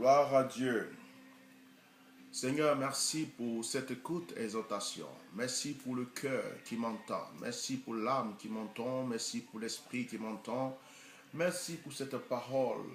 Gloire à Dieu. Seigneur, merci pour cette courte exhortation. Merci pour le cœur qui m'entend. Merci pour l'âme qui m'entend. Merci pour l'esprit qui m'entend. Merci pour cette parole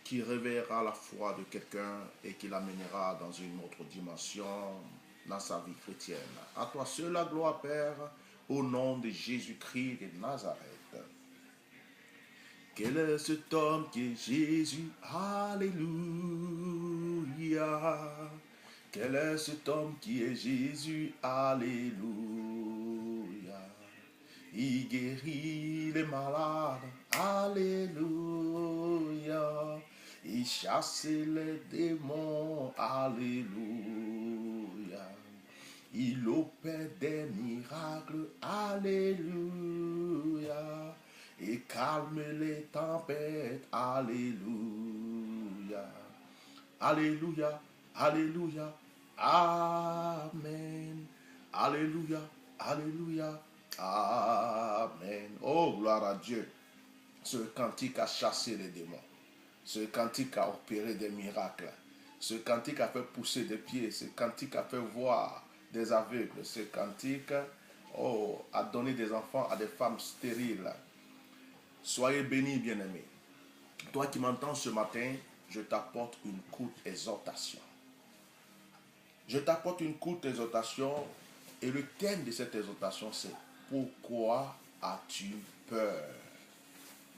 qui réveillera la foi de quelqu'un et qui l'amènera dans une autre dimension dans sa vie chrétienne. À toi seul la gloire, Père, au nom de Jésus-Christ de Nazareth. Quel est cet homme qui est Jésus? Alléluia. Quel est cet homme qui est Jésus? Alléluia. Il guérit les malades. Alléluia. Il chasse les démons. Alléluia. Il opère des miracles. Alléluia. Et calme les tempêtes. Alléluia. Alléluia. Alléluia. Amen. Alléluia. Alléluia. Amen. Oh, gloire à Dieu. Ce cantique a chassé les démons. Ce cantique a opéré des miracles. Ce cantique a fait pousser des pieds. Ce cantique a fait voir des aveugles. Ce cantique a donné des enfants à des femmes stériles. Soyez bénis, bien-aimés. Toi qui m'entends ce matin, je t'apporte une courte exhortation. Je t'apporte une courte exhortation et le thème de cette exhortation c'est « Pourquoi as-tu peur ?»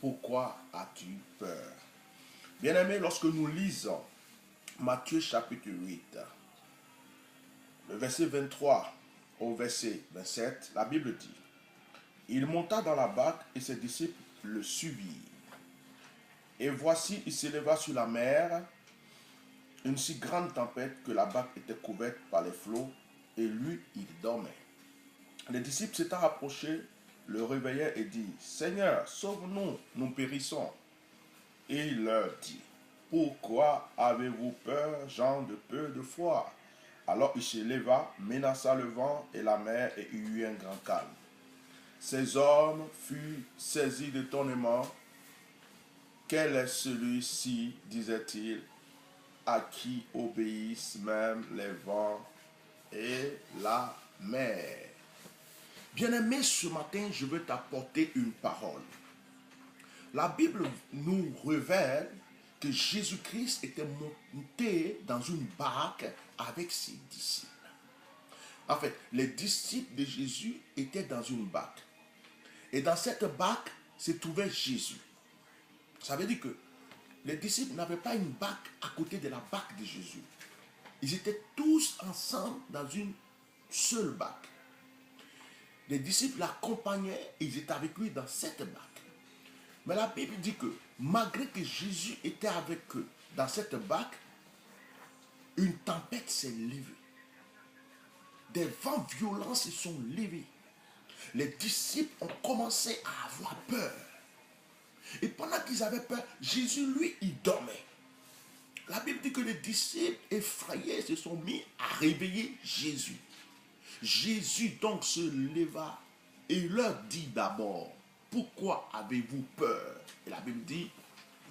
Pourquoi as-tu peur? Bien-aimés, lorsque nous lisons Matthieu chapitre 8, le verset 23 au verset 27, la Bible dit « Il monta dans la barque et ses disciples le suivirent. Et voici, il s'éleva sur la mer, une si grande tempête que la barque était couverte par les flots, et lui, il dormait. Les disciples s'étant rapprochés, le réveillèrent et dirent, « Seigneur, sauve-nous, nous périssons. » Et il leur dit, « Pourquoi avez-vous peur, gens de peu de foi ?» Alors il se leva, menaça le vent et la mer, et il y eut un grand calme. Ces hommes furent saisis d'étonnement. « Quel est celui-ci, disait-il, à qui obéissent même les vents et la mer. » Bien-aimé, ce matin, je veux t'apporter une parole. La Bible nous révèle que Jésus-Christ était monté dans une barque avec ses disciples. En fait, les disciples de Jésus étaient dans une barque. Et dans cette barque se trouvait Jésus. Ça veut dire que les disciples n'avaient pas une barque à côté de la barque de Jésus. Ils étaient tous ensemble dans une seule barque. Les disciples l'accompagnaient et ils étaient avec lui dans cette barque. Mais la Bible dit que malgré que Jésus était avec eux dans cette barque, une tempête s'est levée. Des vents violents se sont levés. Les disciples ont commencé à avoir peur. Et pendant qu'ils avaient peur, Jésus, lui, il dormait. La Bible dit que les disciples effrayés se sont mis à réveiller Jésus. Jésus donc se leva et leur dit d'abord, « Pourquoi avez-vous peur ?» Et la Bible dit,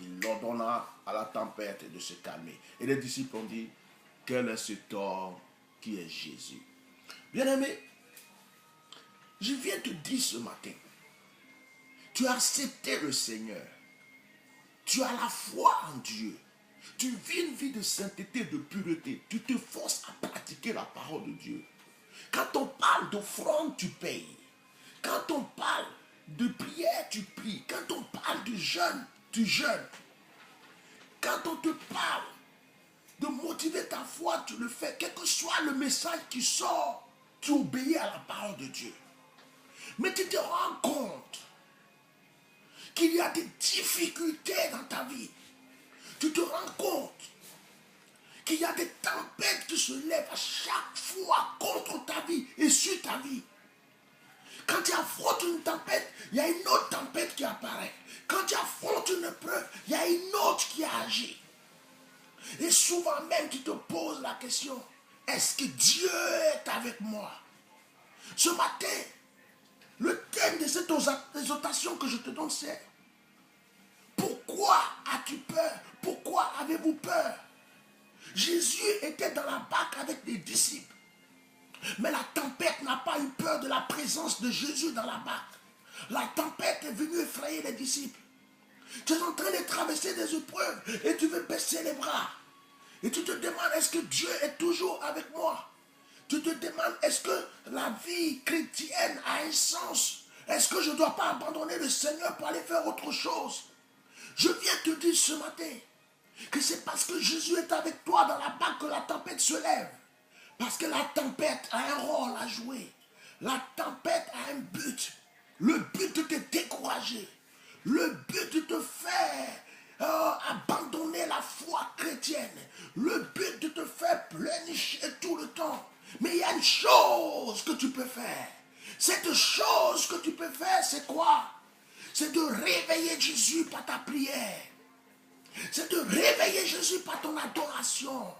il ordonna à la tempête de se calmer. Et les disciples ont dit, « Quel est cet homme qui est Jésus ?» Bien-aimé, je viens te dire ce matin, tu as accepté le Seigneur. Tu as la foi en Dieu. Tu vis une vie de sainteté, de pureté. Tu te forces à pratiquer la parole de Dieu. Quand on parle d'offrande, tu payes. Quand on parle de prière, tu pries. Quand on parle de jeûne, tu jeûnes. Quand on te parle de motiver ta foi, tu le fais. Quel que soit le message qui sort, tu obéis à la parole de Dieu. Mais tu te rends compte qu'il y a des difficultés dans ta vie. Tu te rends compte qu'il y a des tempêtes qui se lèvent à chaque fois contre ta vie et sur ta vie. Quand tu affrontes une tempête, il y a une autre tempête qui apparaît. Quand tu affrontes une épreuve, il y a une autre qui agit. Et souvent même tu te poses la question, est-ce que Dieu est avec moi? Ce matin, le thème de cette exhortation que je te donne, c'est pourquoi as-tu peur? Pourquoi avez-vous peur? était dans la barque avec les disciples. Mais la tempête n'a pas eu peur de la présence de Jésus dans la barque. La tempête est venue effrayer les disciples. Tu es en train de traverser des épreuves et tu veux baisser les bras. Et tu te demandes, est-ce que Dieu est toujours avec moi? Tu te demandes, est-ce que la vie chrétienne a un sens? Est-ce que je ne dois pas abandonner le Seigneur pour aller faire autre chose? Je viens te dire ce matin que c'est parce que Jésus est avec toi dans la barque que la tempête se lève. Parce que la tempête a un rôle à jouer. La tempête a un but. Le but de te décourager. Le but de te faire abandonner la foi chrétienne. Le but de te faire pleurnicher tout le temps. Mais il y a une chose que tu peux faire. Cette chose que tu peux faire, c'est quoi? C'est de réveiller Jésus par ta prière. C'est de réveiller Jésus par ton adoration.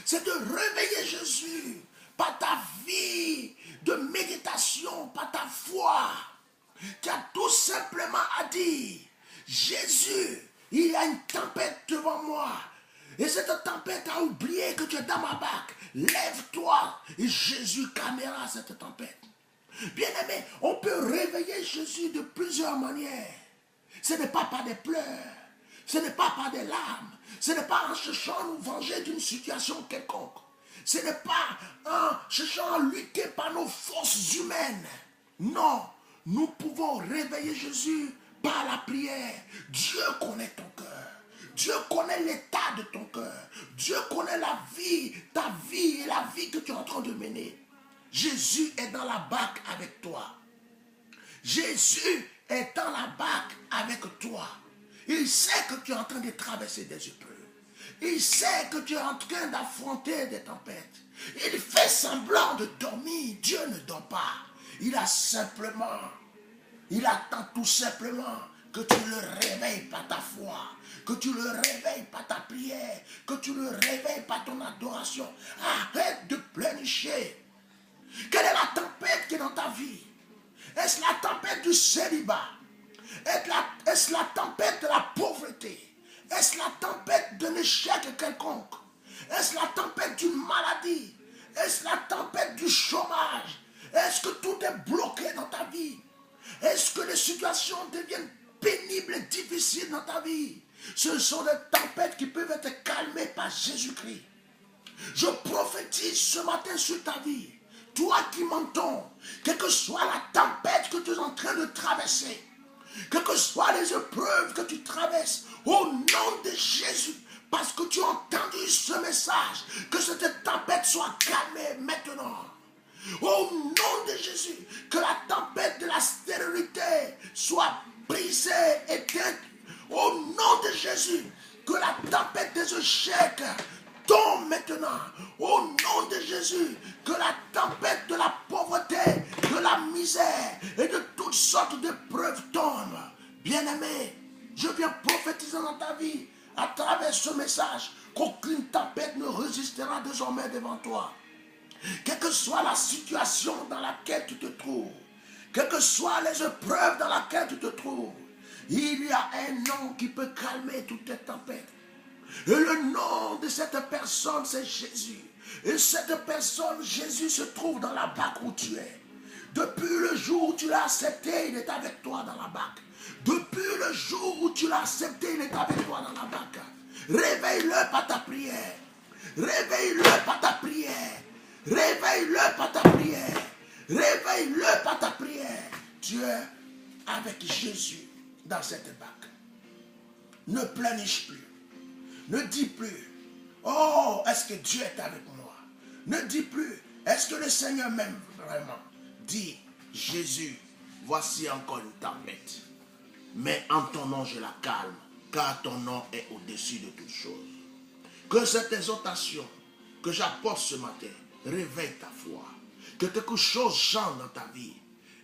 C'est de réveiller Jésus par ta vie de méditation, par ta foi. Tu as tout simplement à dire, Jésus, il y a une tempête devant moi. Et cette tempête a oublié que tu es dans ma barque. Lève-toi et Jésus calmera cette tempête. Bien-aimé, on peut réveiller Jésus de plusieurs manières. Ce n'est pas par des pleurs. Ce n'est pas par des larmes. Ce n'est pas en cherchant à nous venger d'une situation quelconque. Ce n'est pas en cherchant à lutter par nos forces humaines. Non, nous pouvons réveiller Jésus par la prière. Dieu connaît ton cœur. Dieu connaît l'état de ton cœur. Dieu connaît la vie, ta vie et la vie que tu es en train de mener. Jésus est dans la barque avec toi. Jésus est dans la barque avec toi. Il sait que tu es en train de traverser des épreuves. Il sait que tu es en train d'affronter des tempêtes. Il fait semblant de dormir. Dieu ne dort pas. Il attend tout simplement que tu le réveilles par ta foi, que tu le réveilles par ta prière, que tu le réveilles par ton adoration. Arrête de pleurnicher. Quelle est la tempête qui est dans ta vie? Est-ce la tempête du célibat? Est-ce la tempête de la pauvreté? Est-ce la tempête d'un échec quelconque? Est-ce la tempête d'une maladie? Est-ce la tempête du chômage? Est-ce que tout est bloqué dans ta vie? Est-ce que les situations deviennent pénibles et difficiles dans ta vie? Ce sont des tempêtes qui peuvent être calmées par Jésus-Christ. Je prophétise ce matin sur ta vie. Toi qui m'entends, quelle que soit la tempête que tu es en train de traverser, quelles que soient les épreuves que tu traverses, au nom de Jésus, parce que tu as entendu ce message, que cette tempête soit calmée maintenant. Au nom de Jésus, que la tempête de la stérilité soit brisée, éteinte. Au nom de Jésus, que la tempête des échecs tombe maintenant. Au nom de Jésus, que la tempête de la pauvreté, de la misère et de toutes sortes d'épreuves tombe. Bien-aimé, je viens prophétiser dans ta vie à travers ce message qu'aucune tempête ne résistera désormais devant toi. Quelle que soit la situation dans laquelle tu te trouves, quelles que soient les épreuves dans lesquelles tu te trouves, il y a un nom qui peut calmer toutes tes tempêtes. Et le nom de cette personne, c'est Jésus. Et cette personne, Jésus, se trouve dans la barque où tu es. Depuis le jour où tu l'as accepté, il est avec toi dans la barque. Depuis le jour où tu l'as accepté, il est avec toi dans la barque. Réveille-le par ta prière. Réveille-le par ta prière. Réveille-le par ta prière. Réveille-le par ta prière. Tu es avec Jésus dans cette barque. Ne pleurniche plus. Ne dis plus, oh, est-ce que Dieu est avec moi? Ne dis plus, est-ce que le Seigneur m'aime vraiment? Dis, Jésus, voici encore une tempête. Mais en ton nom, je la calme, car ton nom est au-dessus de toutes choses. Que cette exhortation que j'apporte ce matin réveille ta foi. Que quelque chose change dans ta vie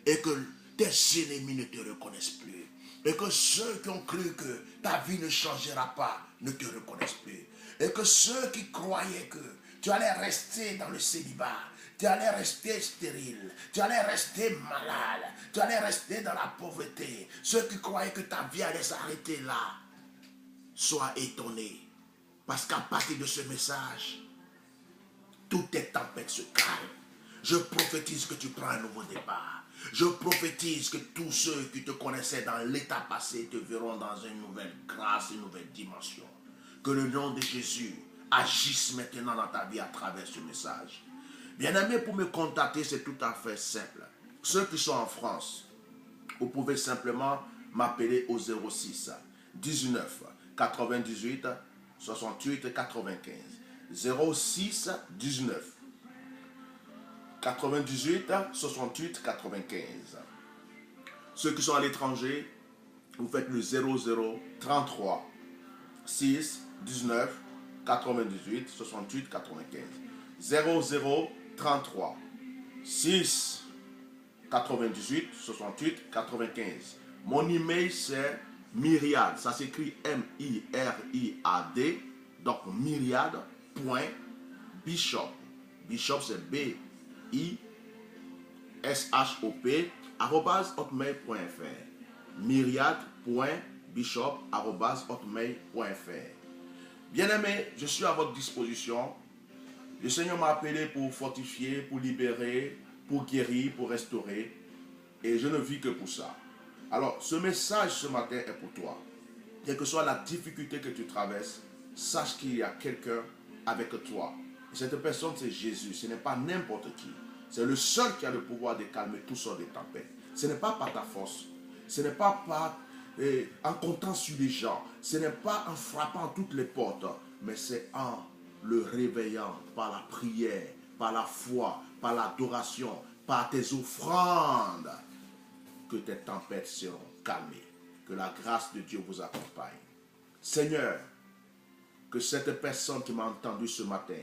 et que tes ennemis ne te reconnaissent plus. Et que ceux qui ont cru que ta vie ne changera pas ne te reconnaissent plus. Et que ceux qui croyaient que tu allais rester dans le célibat, tu allais rester stérile, tu allais rester malade, tu allais rester dans la pauvreté, ceux qui croyaient que ta vie allait s'arrêter là, sois étonné. Parce qu'à partir de ce message, toutes tes tempêtes se calment. Je prophétise que tu prends un nouveau départ. Je prophétise que tous ceux qui te connaissaient dans l'état passé te verront dans une nouvelle grâce, une nouvelle dimension. Que le nom de Jésus agisse maintenant dans ta vie à travers ce message. Bien-aimé, pour me contacter, c'est tout à fait simple. Ceux qui sont en France, vous pouvez simplement m'appeler au 06 19 98 68 95. 06 19 98 68 95. Ceux qui sont à l'étranger, vous faites le 00 33 6 19 98 68 95. 00 33 6 98 68 95. Mon email c'est Myriad, ça s'écrit M-I-R-I-A-D, donc myriad.bishop. Bishop c'est B-I-S-H-O-P @hotmail.fr. myriad.bishop@hotmail.fr. Bien-aimé, je suis à votre disposition. Le Seigneur m'a appelé pour fortifier, pour libérer, pour guérir, pour restaurer. Et je ne vis que pour ça. Alors, ce message ce matin est pour toi. Quelle que soit la difficulté que tu traverses, sache qu'il y a quelqu'un avec toi. Et cette personne, c'est Jésus. Ce n'est pas n'importe qui. C'est le seul qui a le pouvoir de calmer toutes sortes de tempêtes. Ce n'est pas par ta force. Ce n'est pas en comptant sur les gens. Ce n'est pas en frappant toutes les portes. Mais c'est en le réveillant par la prière, par la foi, par l'adoration, par tes offrandes, que tes tempêtes seront calmées. Que la grâce de Dieu vous accompagne. Seigneur, que cette personne qui m'a entendu ce matin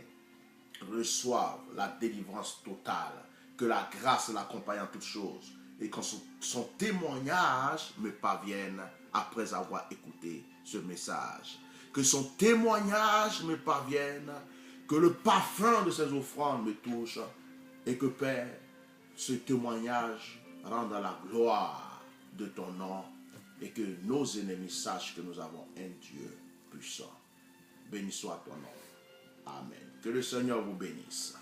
reçoive la délivrance totale. Que la grâce l'accompagne en toutes choses. Et que son témoignage me parvienne après avoir écouté ce message. Que son témoignage me parvienne. Que le parfum de ses offrandes me touche. Et que, Père, ce témoignage rende la gloire de ton nom. Et que nos ennemis sachent que nous avons un Dieu puissant. Béni soit ton nom. Amen. Que le Seigneur vous bénisse.